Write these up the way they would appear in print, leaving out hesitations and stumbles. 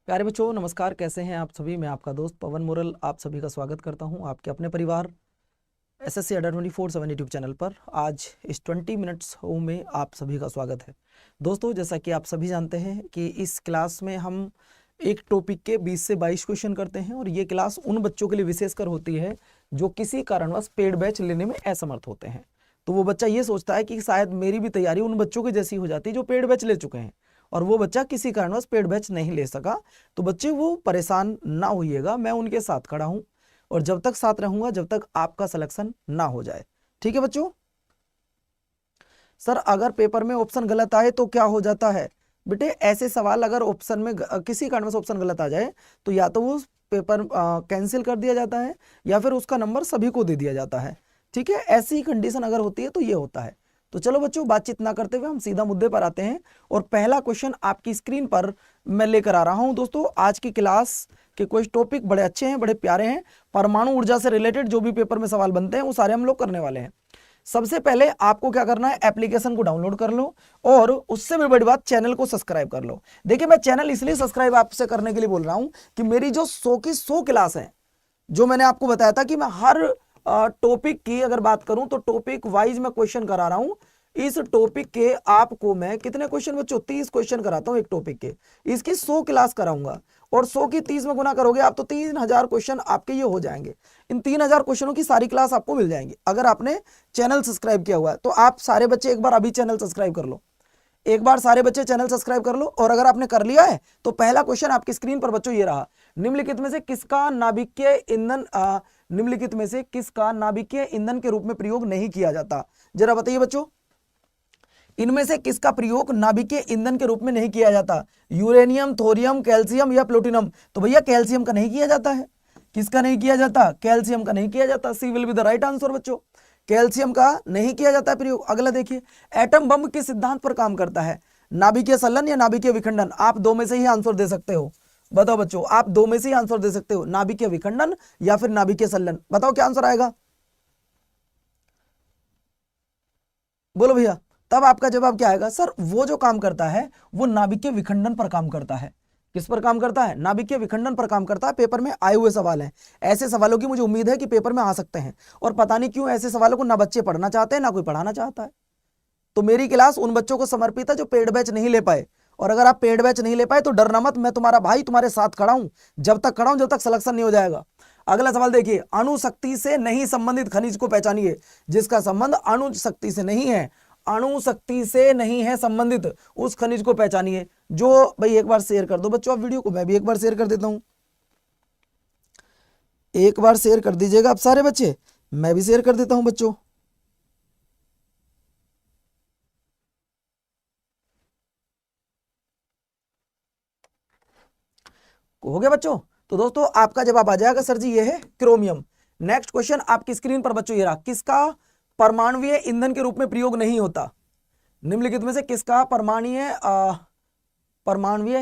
प्यारे बच्चों नमस्कार, कैसे हैं आप सभी। मैं आपका दोस्त पवन मुरल आप सभी का स्वागत करता हूं आपके अपने परिवार एसएससी अड्डा 24/7 यूट्यूब चैनल पर। आज इस 20 मिनट्स होम में आप सभी का स्वागत है। दोस्तों, जैसा कि आप सभी जानते हैं कि इस क्लास में हम एक टॉपिक के 20 से 22 क्वेश्चन करते हैं और ये क्लास उन बच्चों के लिए विशेषकर होती है जो किसी कारणवश पेड बैच लेने में असमर्थ होते हैं। तो वो बच्चा ये सोचता है कि शायद मेरी भी तैयारी उन बच्चों की जैसी हो जाती है जो पेड बैच ले चुके हैं, और वो बच्चा किसी कारणवश पेड बैच नहीं ले सका। तो बच्चे वो परेशान ना होइएगा, मैं उनके साथ खड़ा हूं और जब तक साथ रहूंगा जब तक आपका सिलेक्शन ना हो जाए। ठीक है बच्चों। सर, अगर पेपर में ऑप्शन गलत आए तो क्या हो जाता है? बेटे, ऐसे सवाल अगर ऑप्शन में किसी कारणवश ऑप्शन गलत आ जाए तो या तो वो पेपर कैंसिल कर दिया जाता है या फिर उसका नंबर सभी को दे दिया जाता है। ठीक है, ऐसी कंडीशन अगर होती है तो ये होता है। तो चलो बच्चों, बातचीत ना करते हुए हम सीधा मुद्दे पर आते हैं और पहला क्वेश्चन आपकी स्क्रीन पर मैं लेकर आ रहा हूं। दोस्तों, आज की क्लास के कुछ टॉपिक बड़े अच्छे हैं, बड़े प्यारे हैं। परमाणु ऊर्जा से रिलेटेड जो भी पेपर में सवाल बनते हैं वो सारे हम लोग करने वाले हैं। सबसे पहले आपको क्या करना है, एप्लीकेशन को डाउनलोड कर लो और उससे भी बड़ी बात, चैनल को सब्सक्राइब कर लो। देखिए, मैं चैनल इसलिए सब्सक्राइब आपसे करने के लिए बोल रहा हूं कि मेरी जो 100 की 100 क्लास है, जो मैंने आपको बताया था कि मैं हर टॉपिक की अगर बात करूं तो टॉपिक वाइज मैं क्वेश्चन करा रहा हूं। इस टॉपिक के आपको मैं कितने क्वेश्चन बच्चों, 30 क्वेश्चन कराता हूं एक टॉपिक के। इसकी 100 क्लास कराऊंगा और 100 की 30 में गुना करोगे आप तो 3000 क्वेश्चन आपके ये हो जाएंगे। इन 3000 क्वेश्चनों की सारी क्लास आपको मिल जाएंगी अगर आपने चैनल सब्सक्राइब किया हुआ है। तो आप सारे बच्चे एक बार अभी चैनल सब्सक्राइब कर लो, एक बार सारे बच्चे चैनल सब्सक्राइब कर लो। और अगर आपने कर लिया है तो पहला क्वेश्चन आपकी स्क्रीन पर बच्चों ये रहा, निम्नलिखित में से किसका नाभिकीय ईंधन निम्नलिखित में से किसका नाभिकीय ईंधन के रूप में प्रयोग नहीं किया जाता? जरा बताइए बच्चों, इनमें से किसका प्रयोग नाभिकीय ईंधन के रूप में नहीं किया जाता? यूरेनियम, थोरियम, कैल्शियम या प्लूटोनियम? तो भैया कैल्शियम का नहीं किया जाता है। किसका नहीं किया जाता? कैल्शियम का नहीं किया जाता। C will be the right answer बच्चों, कैल्शियम का नहीं किया जाता प्रयोग। अगला देखिए, एटम बम किस सिद्धांत पर काम करता है? नाभिकीय संलयन या नाभिकीय विखंडन? आप दो में से ही आंसर दे सकते हो। बताओ बच्चों, आप दो में से ही आंसर दे सकते हो, नाभिकीय विखंडन या फिर नाभिकीय संलयन। बताओ क्या आंसर आएगा, बोलो भैया। तब आपका जवाब क्या आएगा? सर, वो जो काम करता है वो नाभिकीय विखंडन पर काम करता है। किस पर काम करता है? नाभिकीय विखंडन पर काम करता है। पेपर में आए हुए सवाल हैं, ऐसे सवालों की मुझे उम्मीद है कि पेपर में आ सकते हैं, और पता नहीं क्यों ऐसे सवालों को ना बच्चे पढ़ना चाहते हैं ना कोई पढ़ाना चाहता है। तो मेरी क्लास उन बच्चों को समर्पित है जो पेड बैच नहीं ले पाए, और अगर आप पेड बैच नहीं ले पाए तो डरना मत, मैं तुम्हारा भाई तुम्हारे साथ खड़ा हूं, जब तक खड़ा हूं जब तक सिलेक्शन नहीं हो जाएगा। अगला सवाल देखिए, अणु शक्ति से नहीं संबंधित खनिज को पहचानिए। जिसका संबंध अणु शक्ति से नहीं है, अणु शक्ति से नहीं है संबंधित, उस खनिज को पहचानिए। जो भाई एक बार शेयर कर दो बच्चों आप वीडियो को, मैं भी एक बार शेयर कर देता हूं। एक बार शेयर कर दीजिएगा आप सारे बच्चे, मैं भी शेयर कर देता हूं बच्चों। हो गया बच्चों? तो दोस्तों आपका जवाब आ जाएगा सर जी, ये है क्रोमियम। नेक्स्ट क्वेश्चन आपकी स्क्रीन पर बच्चों ये रहा, किसका परमाणुीय ईंधन के रूप में प्रयोग नहीं होता? निम्नलिखित में से किसका परमाणुीय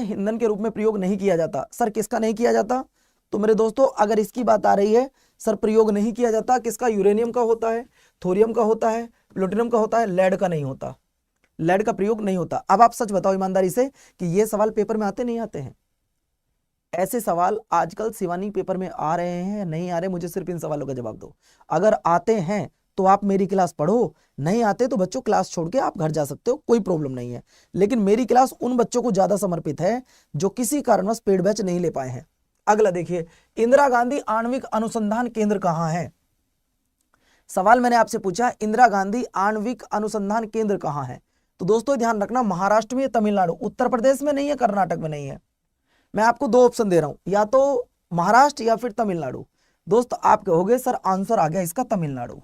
ईंधन के रूप में प्रयोग नहीं किया जाता? सर किसका नहीं किया जाता? तो मेरे दोस्तों अगर इसकी बात आ रही है, सर प्रयोग नहीं किया जाता किसका? यूरेनियम का होता है, थोरियम का होता है, प्लूटोनियम का होता है, लेड का नहीं होता। लेड का प्रयोग नहीं होता। अब आप सच बताओ ईमानदारी से कि ये सवाल पेपर में आते नहीं आते हैं? ऐसे सवाल आजकल शिवानी पेपर में आ रहे हैं नहीं आ रहे, मुझे सिर्फ इन सवालों का जवाब दो। अगर आते हैं तो आप मेरी क्लास पढ़ो, नहीं आते तो बच्चों क्लास छोड़ के आप घर जा सकते हो, कोई प्रॉब्लम नहीं है। लेकिन मेरी क्लास उन बच्चों को ज्यादा समर्पित है जो किसी कारणवश पेड बैच नहीं ले पाए हैं। अगला देखिए, इंदिरा गांधी आणविक अनुसंधान केंद्र कहां है? सवाल मैंने आपसे पूछा, इंदिरा गांधी आणविक अनुसंधान केंद्र कहां है? तो दोस्तों ध्यान रखना, महाराष्ट्र में, तमिलनाडु, उत्तर प्रदेश में नहीं है, कर्नाटक में नहीं है। मैं आपको दो ऑप्शन दे रहा हूं, या तो महाराष्ट्र या फिर तमिलनाडु। दोस्त आप कहोगे सर आंसर आ गया इसका तमिलनाडु।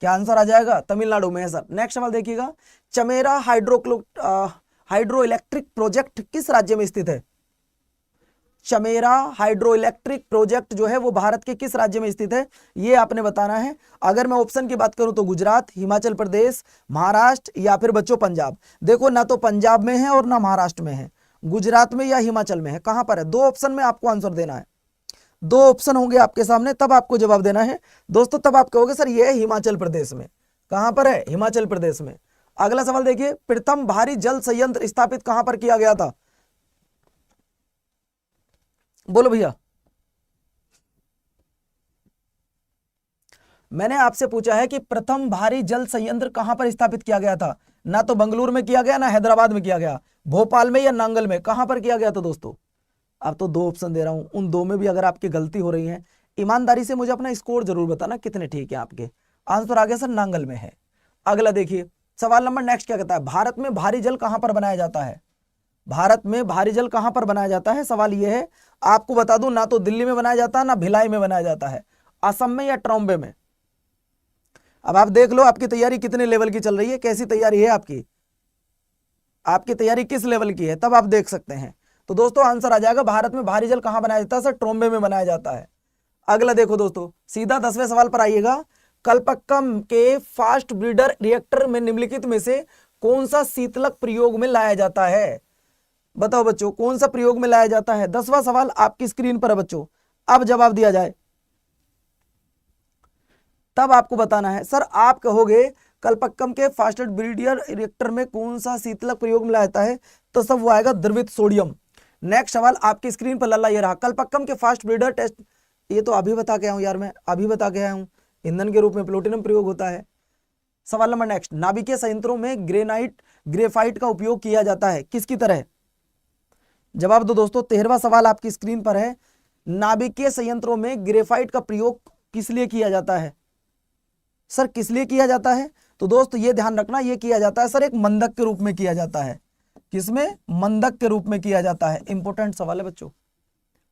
क्या आंसर आ जाएगा? तमिलनाडु में है सर। नेक्स्ट सवाल देखिएगा, चमेरा हाइड्रो इलेक्ट्रिक प्रोजेक्ट किस राज्य में स्थित है? चमेरा हाइड्रो इलेक्ट्रिक प्रोजेक्ट जो है वो भारत के किस राज्य में स्थित है, ये आपने बताना है। अगर मैं ऑप्शन की बात करूं तो गुजरात, हिमाचल प्रदेश, महाराष्ट्र या फिर बच्चों पंजाब। देखो ना तो पंजाब में है और ना महाराष्ट्र में है, गुजरात में या हिमाचल में है, कहां पर है? दो ऑप्शन में आपको आंसर देना है, दो ऑप्शन होंगे आपके सामने, तब आपको जवाब देना है दोस्तों। तब आप कहोगे सर ये है हिमाचल प्रदेश में। कहां पर है? हिमाचल प्रदेश में। अगला सवाल देखिए, प्रथम भारी जल संयंत्र स्थापित कहां पर किया गया था? बोलो भैया। मैंने आपसे पूछा है कि प्रथम भारी जल संयंत्र कहां पर स्थापित किया गया था। ना तो बंगलुरु में किया गया, ना हैदराबाद में किया गया, भोपाल में या नांगल में, कहां पर किया गया था दोस्तों। अब तो दो ऑप्शन दे रहा हूं, उन दो में भी अगर आपकी गलती हो रही है, ईमानदारी से मुझे अपना स्कोर जरूर बताना कितने ठीक है आपके। आंसर आ गया सर, नांगल में है। अगला देखिए सवाल नंबर नेक्स्ट क्या कहता है, भारत में भारी जल कहां पर बनाया जाता है। भारत में भारी जल कहां पर बनाया जाता है, सवाल यह है। आपको बता दूं, ना तो दिल्ली में बनाया जाता है, ना भिलाई में बनाया जाता है, असम में या ट्रॉम्बे में। अब आप देख लो आपकी तैयारी कितने लेवल की चल रही है, कैसी तैयारी है आपकी, आपकी तैयारी किस लेवल की है, तब आप देख सकते हैं। तो दोस्तों आंसर आ जाएगा, भारत में भारी जल कहां बनाया जाता है सर, ट्रॉम्बे में बनाया जाता है। अगला देखो दोस्तों, सीधा 10वें सवाल पर आइएगा। कल्पक्कम के फास्ट ब्रीडर रिएक्टर में निम्नलिखित में से कौन सा शीतलक प्रयोग में लाया जाता है। बताओ बच्चों, कौन सा प्रयोग में लाया जाता है। 10वां सवाल आपकी स्क्रीन पर है बच्चों, अब जवाब दिया जाए तब आपको बताना है। सर आप कहोगे कल्पक्कम के फास्टेड ब्रीडर रिएक्टर में कौन सा शीतलक प्रयोग में लाया जाता है, तो सब वो आएगा द्रवित सोडियम। नेक्स्ट सवाल आपकी स्क्रीन पर लल्ला ये रहा, कल्पक्कम के फास्ट ब्रीडर टेस्ट, ये तो अभी बता के आया हूं यार, मैं अभी बता के आया हूं, ईंधन के रूप में प्लूटोनियम प्रयोग होता है। सवाल नंबर नेक्स्ट, नाभिकीय संयंत्रों में ग्रेफाइट का उपयोग किया जाता है, किसकी तरह। जवाब दो दोस्तों। 13वां सवाल आपकी स्क्रीन पर है, नाभिकीय संयंत्रों में ग्रेफाइट का प्रयोग किस लिए किया जाता है। सर किस लिए किया जाता है, तो दोस्त ये ध्यान रखना, ये किया जाता है सर एक मंदक के रूप में किया जाता है। किसमें, मंदक के रूप में किया जाता है। इंपॉर्टेंट सवाल है बच्चों,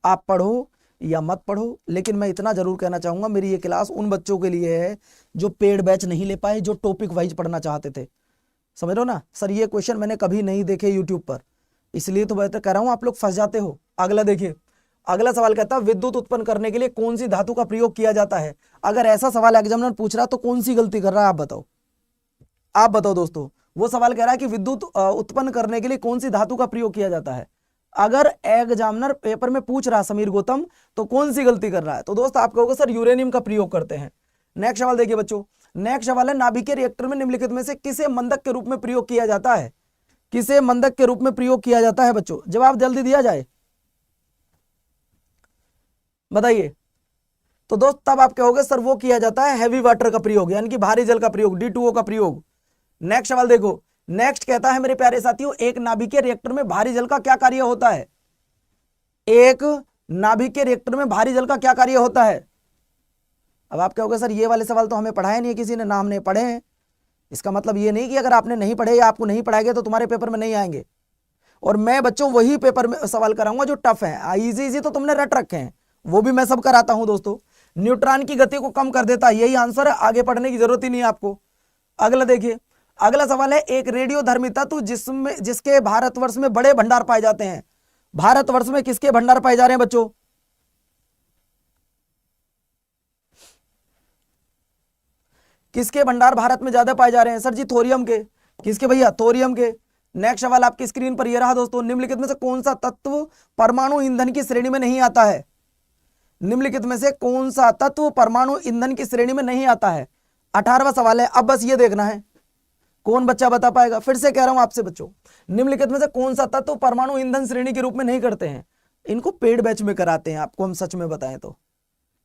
आप पढ़ो या मत पढ़ो, लेकिन मैं इतना जरूर कहना चाहूंगा, मेरी ये क्लास उन बच्चों के लिए है जो पेड बैच नहीं ले पाए, जो टॉपिक वाइज पढ़ना चाहते थे। समझ लो ना सर, ये क्वेश्चन मैंने कभी नहीं देखे यूट्यूब पर, इसलिए तो बेहतर कह रहा हूं, आप लोग फंस जाते हो। अगला देखिए, अगला सवाल कहता है विद्युत उत्पन्न करने के लिए कौन सी धातु का प्रयोग किया जाता है। अगर ऐसा सवाल एग्जामिनर पूछ रहा तो कौन सी गलती कर रहा है, आप बताओ। आप बताओ दोस्तों, वो सवाल कह रहा है कि विद्युत उत्पन्न करने के लिए कौन सी धातु का प्रयोग किया जाता है। अगर एग्जामिनर पेपर में पूछ रहा समीर गौतम, तो कौन सी गलती कर रहा है, तो दोस्त आप कहोगे सर यूरेनियम का प्रयोग करते हैं। नेक्स्ट सवाल देखिए बच्चों, नेक्स्ट सवाल है, नाभिकीय रिएक्टर में निम्नलिखित में से किसे मंदक के रूप में प्रयोग किया जाता है। किसे मंदक के रूप में प्रयोग किया जाता है बच्चों, जवाब जल्दी दिया जाए, बताइए। तो दोस्त तब आप कहोगे सर वो किया जाता है हैवी वाटर का प्रयोग, यानी कि भारी जल का प्रयोग, D2O का प्रयोग। नेक्स्ट सवाल देखो, नेक्स्ट कहता है मेरे प्यारे साथियों, एक नाभिकीय रिएक्टर में भारी जल का क्या कार्य होता है। एक नाभिकीय रिएक्टर में भारी जल का क्या कार्य होता है। अब आप कहोगे सर ये वाले सवाल तो हमें पढ़ाया नहीं है किसी ने, ना हमने पढ़े हैं। इसका मतलब ये नहीं कि अगर आपने नहीं पढ़े या आपको नहीं पढ़ाएंगे तो तुम्हारे पेपर में नहीं आएंगे। और मैं बच्चों वही पेपर में सवाल कराऊंगा जो टफ है, इजी इजी तो तुमने रट रखे हैं, वो भी मैं सब कराता हूं दोस्तों। न्यूट्रॉन की गति को कम कर देता है, यही आंसर है, आगे पढ़ने की जरूरत ही नहीं है आपको। अगला देखिए, अगला सवाल है, एक रेडियोधर्मी तत्व जिसके भारतवर्ष में बड़े भंडार पाए जाते हैं। भारतवर्ष में किसके भंडार पाए जा रहे हैं बच्चों, किसके भंडार भारत में ज्यादा पाए जा रहे हैं। सर जी थोरियम के। किसके भैया, थोरियम के। नेक्स्ट सवाल आपकी स्क्रीन पर यह रहा दोस्तों, निम्नलिखित में से कौन सा तत्व परमाणु ईंधन की श्रेणी में नहीं आता है। निम्नलिखित में से कौन सा तत्व परमाणु ईंधन की श्रेणी में नहीं आता है। 18वां सवाल है, अब बस ये देखना है कौन बच्चा बता पाएगा। फिर से कह रहा हूं आपसे बच्चों, निम्नलिखित में से कौन सा तत्व परमाणु ईंधन श्रेणी के रूप में नहीं करते हैं। इनको पेड बैच में कराते हैं, आपको हम सच में बताएं तो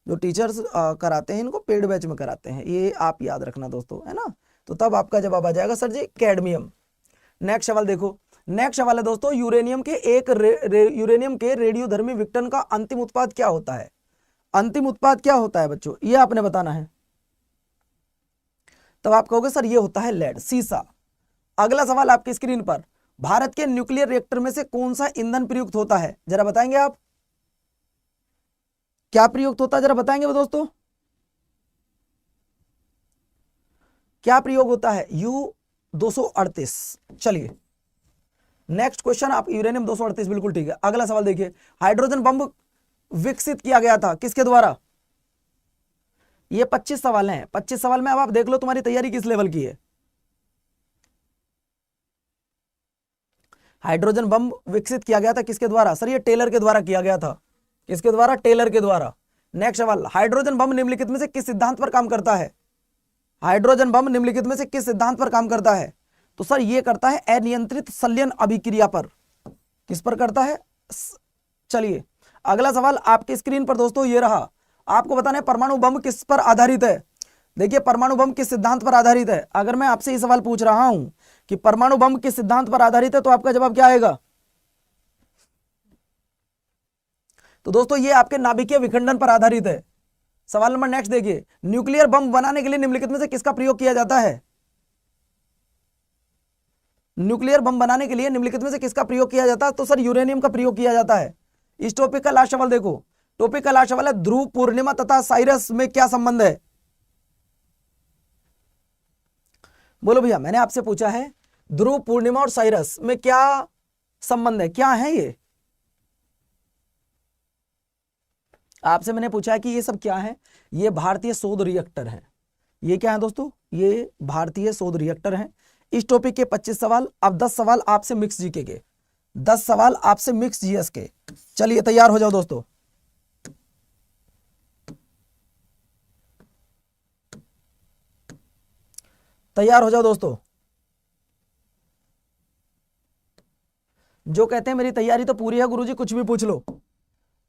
जो टीचर्स कराते हैं इनको पेड बैच में कराते हैं, ये आप याद रखना दोस्तों, है ना। तो तब आपका जवाब आ जाएगा सर जी कैडमियम। नेक्स्ट सवाल देखो, नेक्स्ट सवाल है दोस्तों, यूरेनियम के रेडियोधर्मी विघटन का अंतिम उत्पाद क्या होता है। अंतिम उत्पाद क्या होता है बच्चों, ये आपने बताना है। तब आप कहोगे सर ये होता है लेड, सीसा। अगला सवाल आपकी स्क्रीन पर, भारत के न्यूक्लियर रिएक्टर में से कौन सा ईंधन प्रयुक्त होता है, जरा बताएंगे आप, क्या प्रयुक्त होता है, जरा बताएंगे वो दोस्तों, क्या प्रयोग होता है। U-238। चलिए नेक्स्ट क्वेश्चन, आप यूरेनियम 238 बिल्कुल ठीक है। अगला सवाल देखिए, हाइड्रोजन बम विकसित किया गया था किसके द्वारा। ये 25 सवाल हैं, 25 सवाल में अब आप देख लो तुम्हारी तैयारी किस लेवल की है। हाइड्रोजन बम विकसित किया गया था किसके द्वारा, सर ये टेलर के द्वारा किया गया था। किसके द्वारा, टेलर के द्वारा। नेक्स्ट सवाल, हाइड्रोजन बम निम्नलिखित में से किस सिद्धांत पर काम करता है। हाइड्रोजन बम निम्नलिखित में से किस सिद्धांत पर काम करता है, तो सर ये करता है अनियंत्रित संलयन अभिक्रिया पर। किस पर करता है, चलिए अगला सवाल आपकी स्क्रीन पर दोस्तों ये रहा, आपको बताना है परमाणु बम किस पर आधारित है। देखिए परमाणु बम किस सिद्धांत पर आधारित है। अगर मैं आपसे ये सवाल पूछ रहा हूं कि परमाणु बम किस सिद्धांत पर आधारित है, तो आपका जवाब क्या आएगा? तो दोस्तों ये आपके नाभिकीय विखंडन पर आधारित है। सवाल नंबर नेक्स्ट देखिए, न्यूक्लियर बम बनाने के लिए निम्नलिखित में से किसका प्रयोग किया जाता है? न्यूक्लियर बम बनाने के लिए निम्नलिखित में से किसका प्रयोग किया जाता है? तो सर यूरेनियम का प्रयोग किया जाता है। इस टॉपिक का लास्ट सवाल देखो, टॉपिक का लास्ट सवाल है ध्रुव पूर्णिमा तथा साइरस में क्या संबंध है? बोलो भैया, मैंने आपसे पूछा है ध्रुव पूर्णिमा और साइरस में क्या संबंध है, क्या है ये? आपसे मैंने पूछा है कि ये सब क्या है। ये भारतीय शोध रिएक्टर है। ये क्या है दोस्तों? ये भारतीय शोध रिएक्टर है। इस टॉपिक के 25 सवाल, अब 10 सवाल आपसे मिक्स जीके के, 10 सवाल आपसे मिक्स जीएस के। चलिए तैयार हो जाओ दोस्तों। तैयार हो जाओ दोस्तों। जो कहते हैं मेरी तैयारी तो पूरी है गुरुजी, कुछ भी पूछ लो।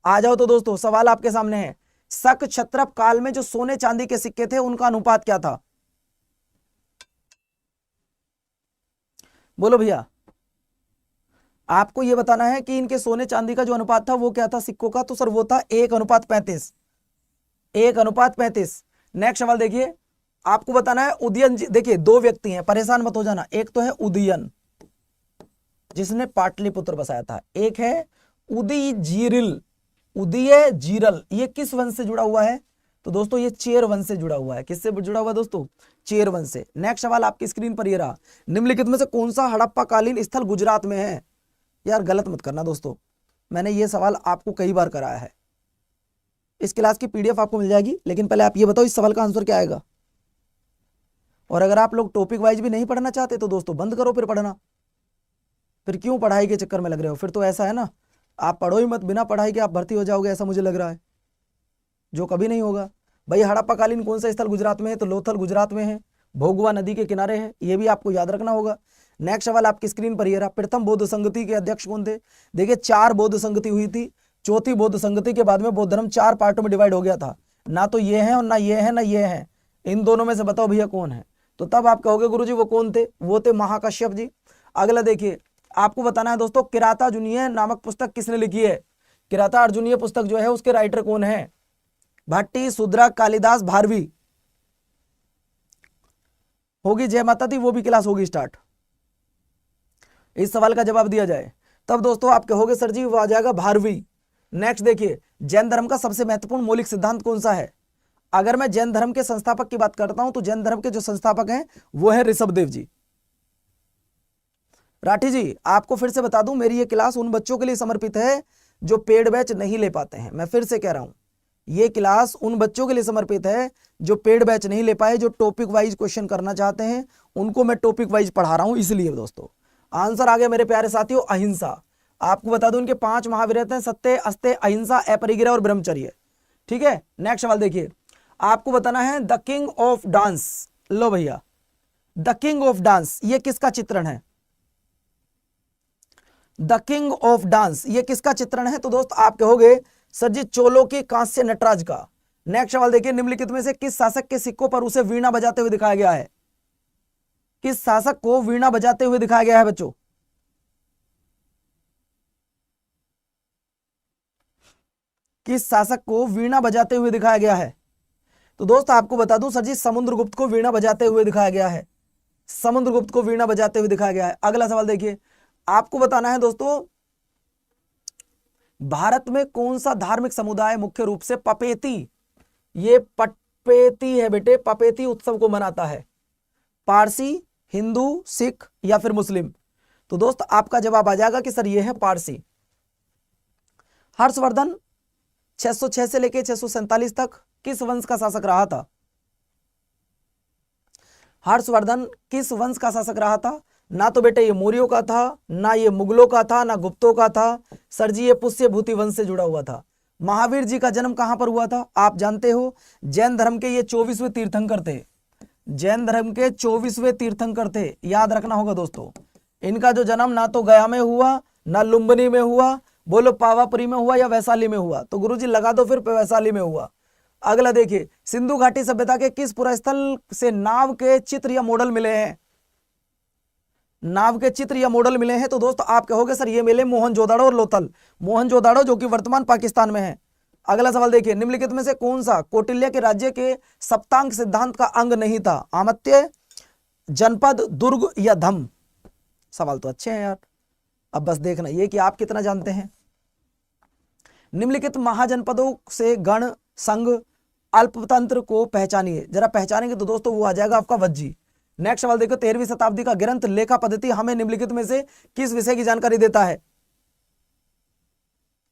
आ जाओ तो दोस्तों, सवाल आपके सामने है। शक क्षत्रप काल में जो सोने चांदी के सिक्के थे उनका अनुपात क्या था? बोलो भैया, आपको यह बताना है कि इनके सोने चांदी का जो अनुपात था वो क्या था सिक्कों का? तो सर वो था 1:35, 1:35। नेक्स्ट सवाल देखिए, आपको बताना है उदयन जी। देखिए दो व्यक्ति हैं, परेशान मत हो जाना। एक तो है उदयन जिसने पाटलिपुत्र बसाया था, एक है उदयजीरिल, उदयजीरल। ये किस वंश से जुड़ा हुआ है? तो दोस्तों ये चेर वंश से जुड़ा हुआ है। किससे जुड़ा हुआ है दोस्तों? चेर वंश से। नेक्स्ट सवाल आपकी स्क्रीन पर ये रहा, निम्नलिखित में से कौन सा हड़प्पा कालीन स्थल गुजरात में है? यार गलत मत करना दोस्तों, मैंने ये सवाल आपको कई बार कराया है। इस क्लास की पीडीएफ आपको मिल जाएगी, लेकिन पहले आप ये बताओ इस सवाल का आंसर क्या आएगा। और अगर आप लोग टॉपिक वाइज भी नहीं पढ़ना चाहते तो दोस्तों बंद करो फिर पढ़ना। फिर क्यों पढ़ाई के चक्कर में लग रहे हो? फिर तो ऐसा है ना, आप पढ़ो ही मत, बिना पढ़ाई के आप भर्ती हो जाओगे, ऐसा मुझे लग रहा है, जो कभी नहीं होगा। भाई हड़प्पा कालीन कौन सा स्थल गुजरात में है? तो लोथल गुजरात में है, भोगवा नदी के किनारे है। ये भी आपको याद रखना होगा। नेक्स्ट सवाल आपकी स्क्रीन पर ये रहा, प्रथम बौद्ध संगति के अध्यक्ष कौन थे? देखिए 4 बौद्ध संगति हुई थी। चौथी बौद्ध संगति के बाद में बौद्ध धर्म 4 पार्टों में डिवाइड हो गया था। ना तो ये है और ना ये है ना ये है, इन दोनों में से बताओ भैया कौन है? तो तब आप कहोगे गुरुजी वो कौन थे? वो थे महाकश्यप जी। अगला देखिए, आपको बताना है दोस्तों किराता अर्जुनीय नामक पुस्तक किसने लिखी है? किराता अर्जुनीय पुस्तक जो है उसके राइटर कौन है? भट्टी, शूद्रक, कालिदास, भारवी। होगी जय माता दी, वो भी क्लास होगी स्टार्ट। इस सवाल का जवाब दिया जाए तब दोस्तों आप कहोगे सर जी वो आ जाएगा भारवी। नेक्स्ट देखिए, जैन धर्म का सबसे महत्वपूर्ण मौलिक सिद्धांत कौन सा है? अगर मैं जैन धर्म के संस्थापक की बात करता हूं तो जैन धर्म के जो संस्थापक हैं वो है ऋषभदेव जी। राठी जी आपको फिर से बता दूं, मेरी ये क्लास उन बच्चों के लिए समर्पित है जो पेड बैच नहीं ले पाते हैं। मैं फिर से कह रहा हूं, ये क्लास उन बच्चों के लिए समर्पित है जो पेड बैच नहीं ले पाए, जो टॉपिक वाइज क्वेश्चन करना चाहते हैं, उनको मैं टॉपिक वाइज पढ़ा रहा हूं। इसलिए दोस्तों आंसर आ गया मेरे प्यारे साथियों, अहिंसा। आपको बता दूं इनके 5 महावीरत हैं, सत्य, अस्त्य, अहिंसा, अपरिग्रह और ब्रह्मचर्य। ठीक है, नेक्स्ट सवाल देखिए, आपको बताना है द किंग ऑफ डांस। लो भैया, द किंग ऑफ डांस ये किसका चित्रण है? द किंग ऑफ डांस ये किसका चित्रण है? तो दोस्त आप कहोगे सर जी चोलों की कांस्य नटराज का। नेक्स्ट सवाल देखिए, निम्नलिखित में से किस शासक के सिक्कों पर उसे वीणा बजाते हुए दिखाया गया है? किस शासक को वीणा बजाते हुए दिखाया गया है बच्चों? किस शासक को वीणा बजाते हुए दिखाया गया है? तो दोस्त आपको बता दूं सर जी समुद्रगुप्त को वीणा बजाते हुए दिखाया गया है। समुद्रगुप्त को वीणा बजाते हुए दिखाया गया है। अगला सवाल देखिए, आपको बताना है दोस्तों भारत में कौन सा धार्मिक समुदाय मुख्य रूप से पपेती, ये पपेती है बेटे, पपेती उत्सव को मनाता है? पारसी, हिंदू, सिख या फिर मुस्लिम? तो दोस्त आपका जवाब आ जाएगा कि सर ये है पारसी। हर्षवर्धन 606 से लेकर 647 तक किस वंश का शासक रहा था? हर्षवर्धन किस वंश का शासक रहा था? ना तो बेटे ये मौर्यों का था, ना ये मुगलों का था, ना गुप्तों का था। सर जी ये पुष्य भूति वंश से जुड़ा हुआ था। महावीर जी का जन्म कहां पर हुआ था? आप जानते हो जैन धर्म के ये 24वें तीर्थंकर थे। जैन धर्म के 24वें तीर्थंकर थे, याद रखना होगा दोस्तों। इनका जो जन्म ना तो गया में हुआ, ना लुम्बिनी में हुआ, बोलो पावापुरी में हुआ या वैशाली में हुआ? तो गुरुजी लगा दो फिर वैशाली में हुआ। अगला देखिए, सिंधु घाटी सभ्यता के किस पुरास्थल से नाव के चित्र या मॉडल मिले हैं? नाव के चित्र या मॉडल मिले हैं तो दोस्तों आप कहोगे सर ये मिले मोहनजोदाड़ो और लोथल। मोहनजोदाड़ो जो कि वर्तमान पाकिस्तान में है। अगला सवाल देखिए, निम्नलिखित में से कौन सा कौटिल्य के राज्य के सप्तांक सिद्धांत का अंग नहीं था? आमत्य, जनपद, दुर्ग या धम? सवाल तो अच्छे हैं यार। अब बस देखना ये कि आप कितना जानते हैं। निम्नलिखित महाजनपदों से गण, संघ, अल्पतंत्र को पहचानिए। जरा पहचानेंगे तो दोस्तों वो आ जाएगा आपका वज्जी। नेक्स्ट सवाल देखो, 13वीं शताब्दी का ग्रंथ लेखा पद्धति हमें निम्नलिखित में से किस विषय की जानकारी देता है?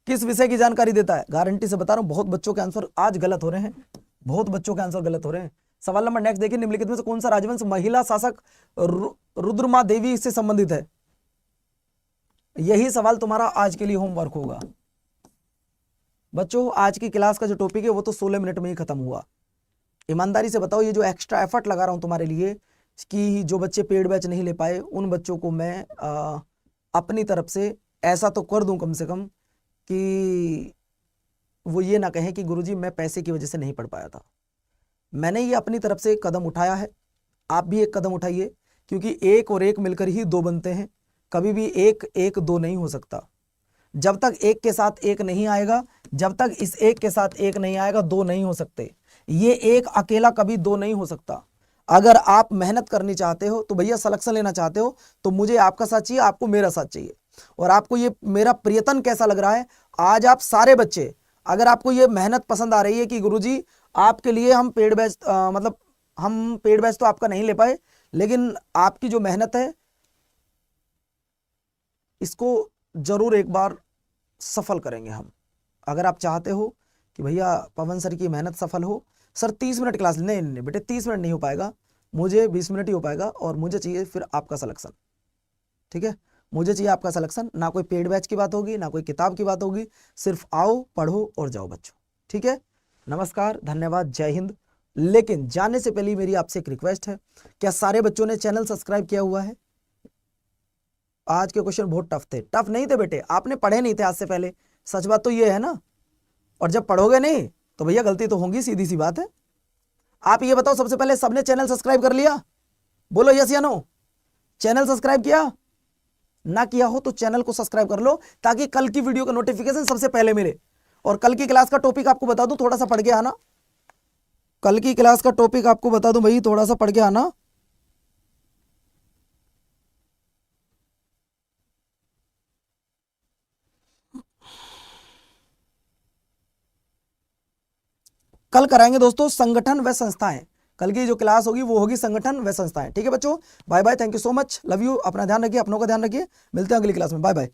किस विषय की जानकारी देता है? गारंटी से बता रहा हूं बहुत बच्चों के आंसर आज गलत हो रहे हैं, बहुत बच्चों के आंसर गलत हो रहे हैं। सवाल नंबर नेक्स्ट देखिए, निम्नलिखित में से कौन सा राजवंश महिला शासक रुद्रमा देवी से संबंधित है? यही सवाल तुम्हारा आज के लिए होमवर्क होगा बच्चों। आज की क्लास का जो टॉपिक है वो तो 16 मिनट में ही खत्म हुआ। ईमानदारी से बताओ, ये जो एक्स्ट्रा एफर्ट लगा रहा हूं तुम्हारे लिए कि जो बच्चे पेड बैच नहीं ले पाए उन बच्चों को मैं अपनी तरफ से ऐसा तो कर दूं कम से कम कि वो ये ना कहें कि गुरुजी मैं पैसे की वजह से नहीं पढ़ पाया था। मैंने ये अपनी तरफ से कदम उठाया है, आप भी एक कदम उठाइए, क्योंकि एक और एक मिलकर ही दो बनते हैं। कभी भी एक एक दो नहीं हो सकता। जब तक एक के साथ एक नहीं आएगा, जब तक इस एक के साथ एक नहीं आएगा, दो नहीं हो सकते। ये एक अकेला कभी दो नहीं हो सकता। अगर आप मेहनत करनी चाहते हो तो भैया सिलेक्शन लेना चाहते हो तो मुझे आपका साथ चाहिए, आपको मेरा साथ चाहिए। और आपको ये मेरा प्रयत्न कैसा लग रहा है? आज आप सारे बच्चे, अगर आपको ये मेहनत पसंद आ रही है कि गुरुजी आपके लिए हम पेड बैच मतलब हम पेड बैच तो आपका नहीं ले पाए, लेकिन आपकी जो मेहनत है इसको जरूर एक बार सफल करेंगे हम। अगर आप चाहते हो कि भैया पवन सर की मेहनत सफल हो, सर 30 मिनट क्लास, नहीं नहीं बेटे 30 मिनट नहीं हो पाएगा, मुझे 20 मिनट ही हो पाएगा। और मुझे चाहिए फिर आपका सिलेक्शन, ठीक है? मुझे चाहिए आपका सिलेक्शन। ना कोई पेड बैच की बात होगी, ना कोई किताब की बात होगी, सिर्फ आओ, पढ़ो और जाओ बच्चों, ठीक है? नमस्कार, धन्यवाद, जय हिंद। लेकिन जाने से पहले मेरी आपसे एक रिक्वेस्ट है, क्या सारे बच्चों ने चैनल सब्सक्राइब किया हुआ है? आज के क्वेश्चन बहुत टफ थे। टफ नहीं थे बेटे, आपने पढ़े नहीं थे आज से पहले, सच बात तो ये है ना। और जब पढ़ोगे नहीं तो भैया गलती तो होगी, सीधी सी बात है। आप ये बताओ सबसे पहले सबने चैनल सब्सक्राइब कर लिया? बोलो यस या नो। चैनल सब्सक्राइब किया? ना किया हो तो चैनल को सब्सक्राइब कर लो, ताकि कल की वीडियो का नोटिफिकेशन सबसे पहले मिले। और कल की क्लास का टॉपिक आपको बता दूं, थोड़ा सा पढ़ के आना। कल की क्लास का टॉपिक आपको बता दूं भाई, थोड़ा सा पढ़ के आना। कल कराएंगे दोस्तों संगठन व संस्थाएं। कल की जो क्लास होगी वो होगी संगठन व संस्थाएं। ठीक है बच्चों, bye bye, thank you so much, love you. अपना ध्यान रखिए, अपनों का ध्यान रखिए, मिलते हैं अगली क्लास में, बाय बाय।